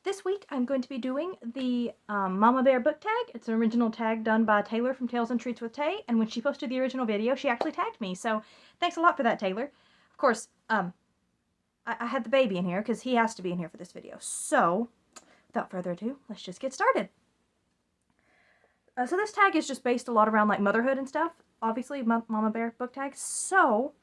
This week I'm going to be doing the Mama Bear book tag. It's an original tag done by Taylor from Tales and Treats with Tay, and when she posted the original video, she actually tagged me, so thanks a lot for that, Taylor. Of course, I had the baby in here because he has to be in here for this video. So, without further ado, let's just get started. So this tag is just based a lot around like motherhood and stuff. Obviously, Mama Bear book tag. So,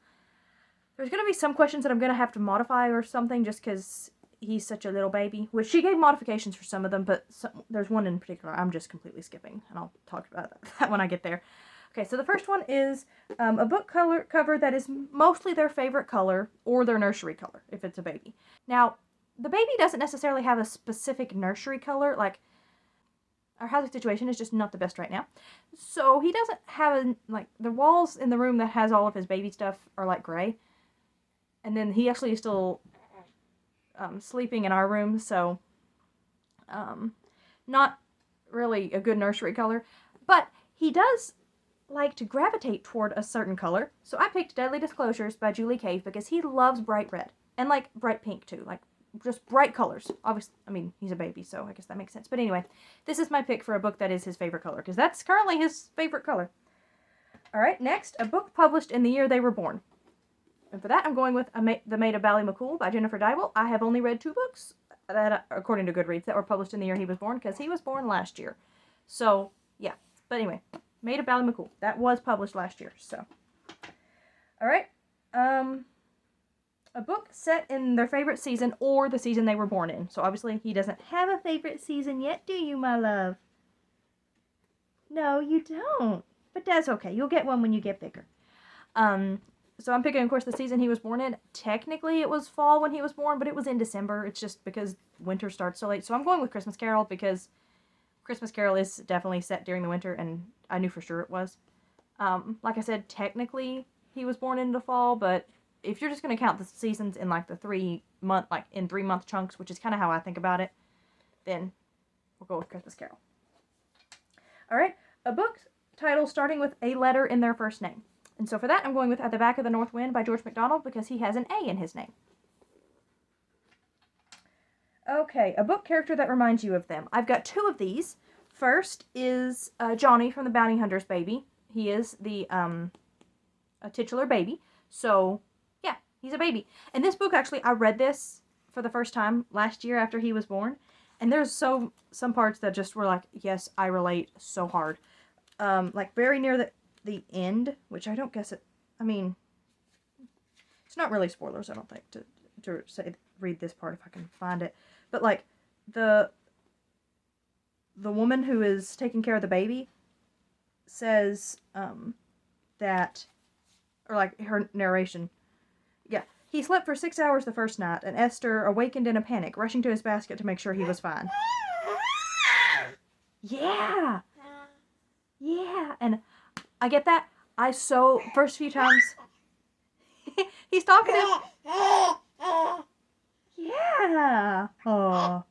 there's going to be some questions that I'm going to have to modify or something just because he's such a little baby. Which she gave modifications for some of them, but there's one in particular I'm just completely skipping. And I'll talk about that when I get there. Okay, so the first one is a book cover that is mostly their favorite color or their nursery color, if it's a baby. Now, the baby doesn't necessarily have a specific nursery color, like, our housing situation is just not the best right now. So he doesn't have, the walls in the room that has all of his baby stuff are, like, gray. And then he actually is still sleeping in our room, so not really a good nursery color. But he does like to gravitate toward a certain color. So I picked Deadly Disclosures by Julie Cave because he loves bright red. And, like, bright pink, too. Like, just bright colors. Obviously, I mean, he's a baby, so I guess that makes sense. But anyway, this is my pick for a book that is his favorite color, because that's currently his favorite color. Alright, next, a book published in the year they were born. And for that, I'm going with The Maid of Ballymaccool by Jennifer Dybel. I have only read 2 books, that, according to Goodreads, that were published in the year he was born, because he was born last year. So, yeah. But anyway, Maid of Ballymaccool. That was published last year, so. Alright. A book set in their favorite season or the season they were born in. So obviously he doesn't have a favorite season yet, do you, my love? No, you don't. But that's okay. You'll get one when you get bigger. So I'm picking, of course, the season he was born in. Technically, it was fall when he was born, but it was in December. It's just because winter starts so late. So I'm going with Christmas Carol because Christmas Carol is definitely set during the winter, and I knew for sure it was. Like I said, technically he was born into fall, but if you're just going to count the seasons in, like, the 3-month, like, in 3-month chunks, which is kind of how I think about it, then we'll go with Christmas Carol. Alright, a book title starting with a letter in their first name. And so for that, I'm going with At the Back of the North Wind by George MacDonald because he has an A in his name. Okay, a book character that reminds you of them. I've got 2 of these. First is Johnny from the Bounty Hunter's Baby. He is the a titular baby. So, yeah, he's a baby. And this book, actually, I read this for the first time last year after he was born. And there's some parts that just were like, yes, I relate so hard. Like, very near the end, which I don't guess it, I mean, it's not really spoilers, I don't think, to read this part if I can find it. But, like, the woman who is taking care of the baby says, that, or like her narration, yeah, he slept for 6 hours the first night, and Esther awakened in a panic, rushing to his basket to make sure he was fine. Yeah! Yeah! And I get that. First few times, he's talking to, yeah! Oh.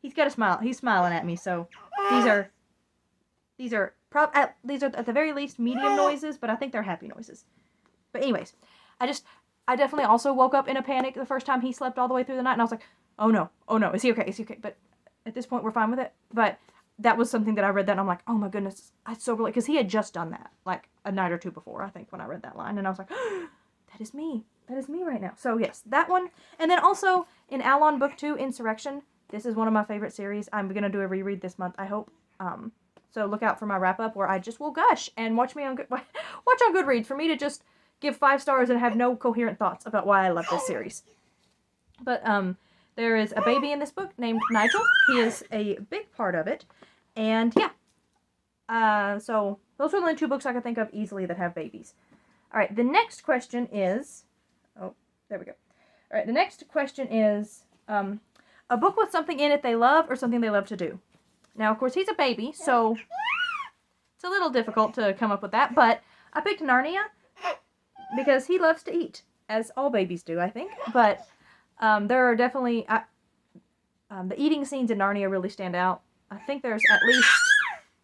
He's got a smile. He's smiling at me, so these are at the very least medium noises, but I think they're happy noises. But anyways, I definitely also woke up in a panic the first time he slept all the way through the night, and I was like, oh no, is he okay, but at this point we're fine with it. But that was something that I read that, and I'm like, oh my goodness, I so relate, because he had just done that, like, a night or 2 before, I think, when I read that line, and I was like, oh, that is me right now. So yes, that one, and then also, in Alon Book 2, Insurrection, this is one of my favorite series. I'm going to do a reread this month, I hope. So look out for my wrap-up where I just will gush and watch on Goodreads for me to just give 5 stars and have no coherent thoughts about why I love this series. But there is a baby in this book named Nigel. He is a big part of it. And yeah. So those are the only 2 books I can think of easily that have babies. Alright, the next question is... Oh, there we go. Alright, the next question is... a book with something in it they love or something they love to do. Now, of course, he's a baby, so it's a little difficult to come up with that, but I picked Narnia because he loves to eat, as all babies do, I think. But there are definitely... the eating scenes in Narnia really stand out. I think there's at least...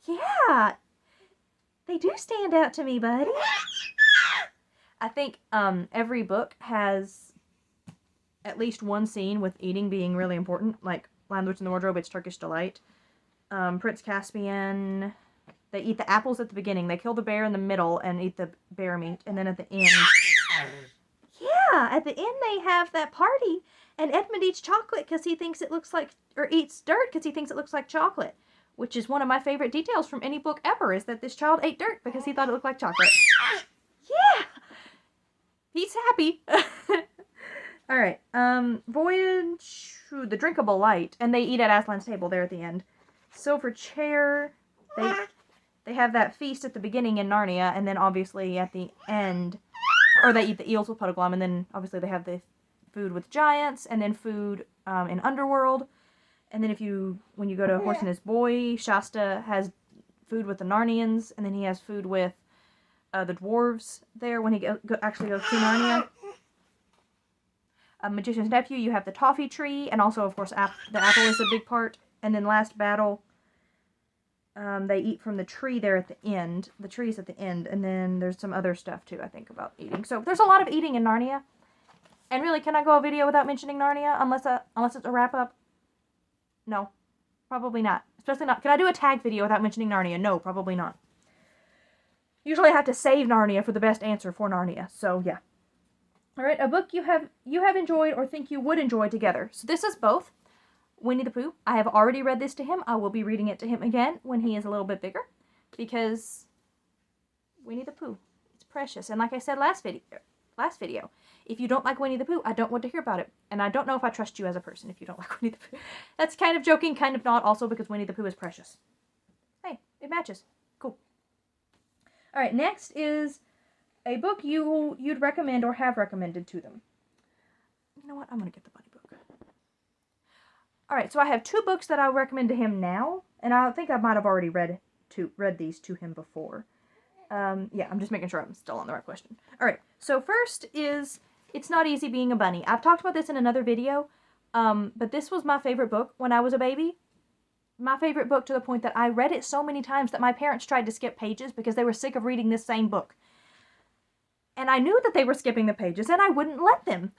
Yeah! They do stand out to me, buddy. I think every book has at least one scene with eating being really important. Like, Lion, the Witch, and the Wardrobe, it's Turkish Delight. Prince Caspian, they eat the apples at the beginning. They kill the bear in the middle and eat the bear meat. And then at the end, yeah, at the end they have that party. And Edmund eats chocolate because he thinks it looks like, or eats dirt because he thinks it looks like chocolate. Which is one of my favorite details from any book ever, is that this child ate dirt because he thought it looked like chocolate. Yeah! He's happy. Alright, Voyage to the Drinkable Light. And they eat at Aslan's table there at the end. Silver Chair. They have that feast at the beginning in Narnia, and then obviously at the end, or they eat the eels with Puddleglum, and then obviously they have the food with giants, and then food in Underworld. And then when you go to Horse and His Boy, Shasta has food with the Narnians, and then he has food with the dwarves there when he actually goes to Narnia. Magician's Nephew, you have the toffee tree, and also, of course, the apple is a big part. And then Last Battle, they eat from the tree there at the end. The tree's at the end, and then there's some other stuff, too, I think, about eating. So there's a lot of eating in Narnia. And really, can I go a video without mentioning Narnia, unless it's a wrap-up? No, probably not. Especially not. Can I do a tag video without mentioning Narnia? No, probably not. Usually I have to save Narnia for the best answer for Narnia. So, yeah. Alright, a book you have enjoyed or think you would enjoy together. So this is both. Winnie the Pooh. I have already read this to him. I will be reading it to him again when he is a little bit bigger. Because Winnie the Pooh. It's precious. And like I said last video, if you don't like Winnie the Pooh, I don't want to hear about it. And I don't know if I trust you as a person if you don't like Winnie the Pooh. That's kind of joking, kind of not, also because Winnie the Pooh is precious. Hey, it matches. Cool. Alright, next is a book you'd recommend or have recommended to them. You know what? I'm going to get the bunny book. Alright, so I have 2 books that I'll recommend to him now. And I think I might have already read these to him before. Yeah, I'm just making sure I'm still on the right question. Alright, so first is It's Not Easy Being a Bunny. I've talked about this in another video, but this was my favorite book when I was a baby. My favorite book to the point that I read it so many times that my parents tried to skip pages because they were sick of reading this same book. And I knew that they were skipping the pages, and I wouldn't let them.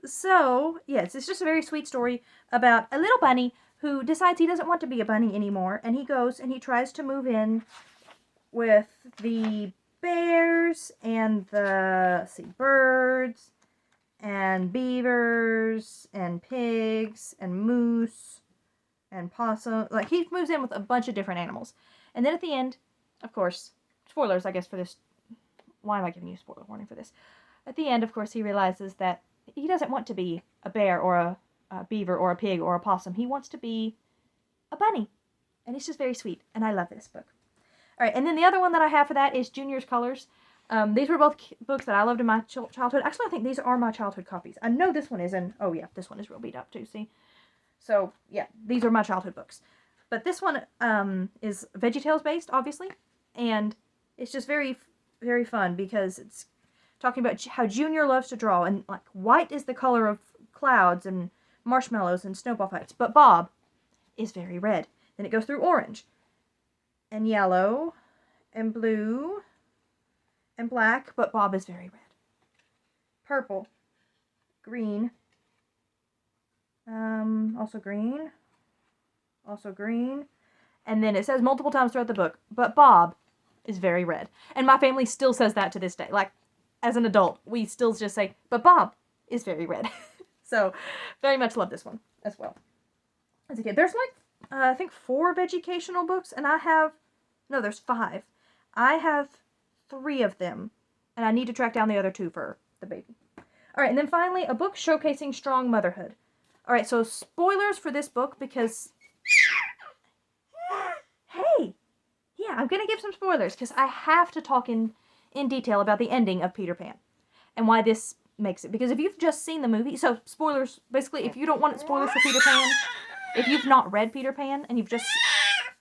So, yes, it's just a very sweet story about a little bunny who decides he doesn't want to be a bunny anymore, and he goes and he tries to move in with the bears and the birds and beavers and pigs and moose and possum. Like, he moves in with a bunch of different animals. And then at the end, of course, spoilers, I guess, for this. Why am I giving you a spoiler warning for this? At the end, of course, he realizes that he doesn't want to be a bear or a beaver or a pig or a possum. He wants to be a bunny. And it's just very sweet. And I love this book. Alright, and then the other one that I have for that is Junior's Colors. These were both books that I loved in my childhood. Actually, I think these are my childhood copies. I know this one is in... Oh, yeah, this one is real beat up, too, see? So, yeah, these are my childhood books. But this one is VeggieTales based, obviously. And it's just very, very fun because it's talking about how Junior loves to draw. And, like, white is the color of clouds and marshmallows and snowball fights. But Bob is very red. Then it goes through orange and yellow and blue and black. But Bob is very red. Purple. Green. Also green. Also green. And then it says multiple times throughout the book, but Bob is very red. And my family still says that to this day. Like, as an adult, we still just say, but Bob is very red. So, very much love this one as well. As a kid, there's like, I think 4 educational books, and there's 5. I have 3 of them, and I need to track down the other 2 for the baby. Alright, and then finally, a book showcasing strong motherhood. Alright, so spoilers for this book because... Hey! Yeah, I'm going to give some spoilers because I have to talk in detail about the ending of Peter Pan and why this makes it. Because if you've just seen the movie... So, spoilers, basically, if you don't want spoilers for Peter Pan, if you've not read Peter Pan and you've just...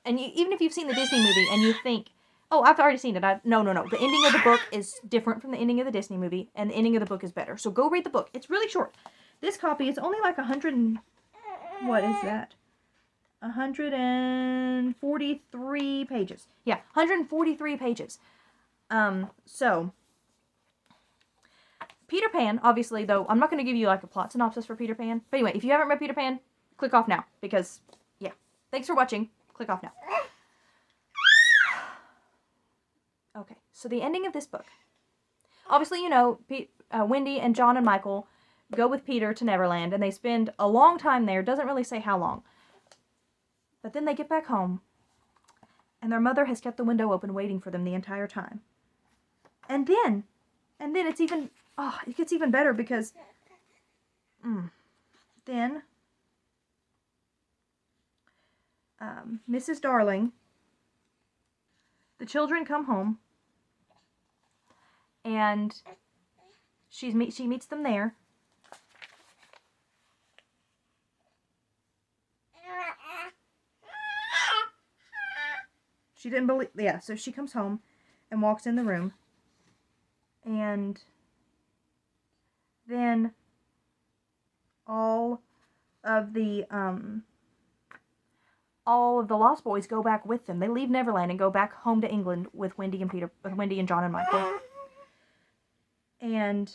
even if you've seen the Disney movie and you think, oh, I've already seen it. No. The ending of the book is different from the ending of the Disney movie, and the ending of the book is better. So go read the book. It's really short. This copy is only like 100 and... What is that? 143 pages. Yeah, 143 pages. So... Peter Pan, obviously, though, I'm not going to give you like a plot synopsis for Peter Pan. But anyway, if you haven't read Peter Pan, click off now because, yeah. Thanks for watching. Click off now. Okay, so the ending of this book. Obviously, you know, Wendy and John and Michael go with Peter to Neverland, and they spend a long time there. Doesn't really say how long. But then they get back home, and their mother has kept the window open waiting for them the entire time. And then it's even, it gets even better because, then, Mrs. Darling, the children come home, and she meets them there. She didn't believe, yeah, so she comes home and walks in the room, and then all of the Lost Boys go back with them. They leave Neverland and go back home to England with Wendy and John and Michael. And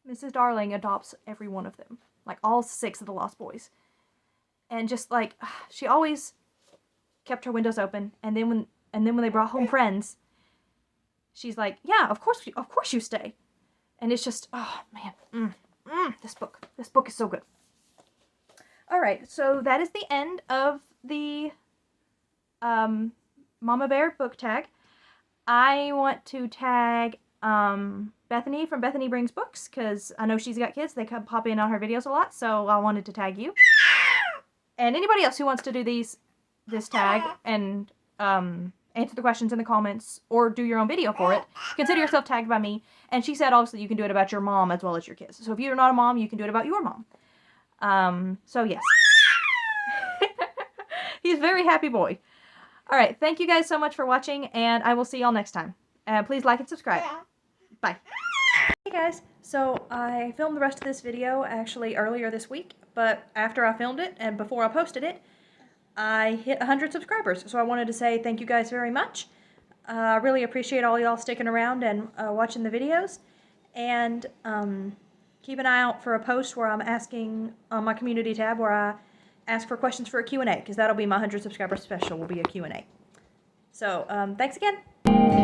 Mrs. Darling adopts every one of them, like all 6 of the Lost Boys. And just like she always kept her windows open, and then when they brought home friends, she's like, yeah, of course you stay. And it's just, oh man, this book is so good. All right, so that is the end of the Mama Bear book tag. I want to tag Bethany from Bethany Brings Books, because I know she's got kids. They come pop in on her videos a lot, so I wanted to tag you. And anybody else who wants to do this tag and answer the questions in the comments or do your own video for it, consider yourself tagged by me. And she said obviously you can do it about your mom as well as your kids. So if you're not a mom, you can do it about your mom. So yes. He's a very happy boy. Alright, thank you guys so much for watching, and I will see y'all next time. Please like and subscribe. Bye. Hey guys, so I filmed the rest of this video actually earlier this week, but after I filmed it and before I posted it, I hit 100 subscribers. So I wanted to say thank you guys very much. I really appreciate all y'all sticking around and watching the videos. And keep an eye out for a post where I'm asking on my community tab where I ask for questions for a Q&A, because that'll be my 100 subscriber special, will be a Q&A. So thanks again.